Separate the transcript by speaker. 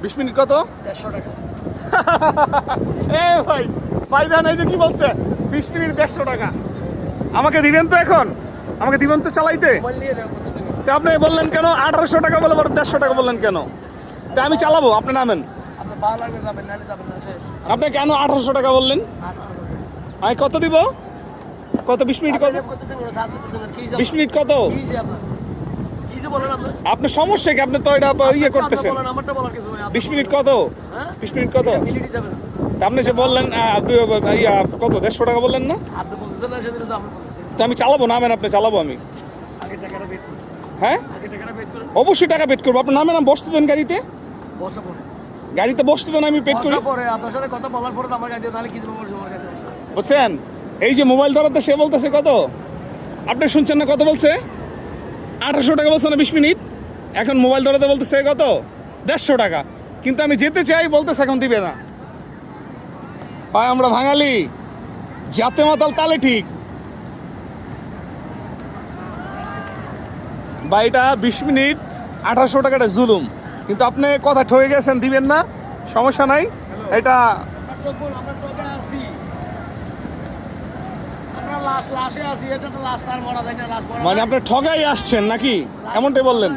Speaker 1: 20 minute কত?
Speaker 2: 150 টাকা।
Speaker 1: এ ভাই ভাইজান এই যে কি বলছে 20 মিনিট 150 টাকা। আমাকে দিবেন তো এখন? আমাকে দিবেন তো চালাইতে?
Speaker 2: মোবাইল নিয়ে যাও প্রতিদিন।
Speaker 1: তা আপনি বললেন কেন 1800 টাকা বলে 150 টাকা বললেন কেন? তা আমি চালাবো, আপনি নামেন।
Speaker 2: আপনি ভালো লাগলে যাবেন, নাহলে যাবেন না, শেষ।
Speaker 1: আপনি কেন 1800 টাকা বললেন?
Speaker 2: 1800
Speaker 1: আমি কত দিব? কত 20 মিনিট কত?
Speaker 2: আপনি করতেছেন, ওরা চার্জ করতেছেন, কি যে
Speaker 1: 20 মিনিট কত?
Speaker 2: কি যে আপনার? কি যে বলেন আপনি?
Speaker 1: আপনার সমস্যা কি? আপনি তো এটা ইয়ে করতেছেন।
Speaker 2: বলেন, আমারটা বলার কিছু নাই।
Speaker 1: 20 মিনিট কত?
Speaker 2: হ্যাঁ?
Speaker 1: 20 মিনিট কত?
Speaker 2: মিলিটই যাবে না।
Speaker 1: তা আপনি যে বললেন কত 150 টাকা বললেন না?
Speaker 2: আপনি বলতেছেন না, সেদিন তো আমি বলতেছি।
Speaker 1: তা আমি চালাবো, নামেন আপনি, চালাবো আমি।
Speaker 2: আগে টাকাটা বেট করুন।
Speaker 1: হ্যাঁ
Speaker 2: আগে টাকাটা বেট করুন।
Speaker 1: অবশ্যই টাকা পেড করবো। আপনি নামেন, আমি বসতে দেন গাড়িতে।
Speaker 2: বসা পড়ে।
Speaker 1: গাড়িতে বসতে দেন, আমি পেড করি।
Speaker 2: বসা পড়ে, আপনার সাথে কথা বলার পরে তো আমার গাড়ি দিয়ে, নাহলে কি দেবো আমার গাড়ি দিয়ে?
Speaker 1: বুঝছেন? এই যে মোবাইল ধরাতে সে বলতেছে কত, আপনি শুনছেন না কত বলছে? 1800 টাকা বলছে না 20 মিনিট। এখন মোবাইল ধরাতে বলতেছে কত? 150 টাকা। কিন্তু আমি যেতে চাই, বলতেছে এখন দিবে না। ভাই আমরা বাঙালি, জাতে মাতাল তালে ঠিক। ভাই এটা 20 মিনিট 1800 টাকাটা জুলুম, কিন্তু আপনি কথা ঠকে গেছেন, দিবেন না, সমস্যা নাই। এটা
Speaker 2: আমরা টকে আছি, আমরা লাশে আছি, এটা তো লাশ তার মরা যায় না, লাশ মরা
Speaker 1: মানে আপনি ঠগাই আসছেন নাকি, এমনটাই বললেন?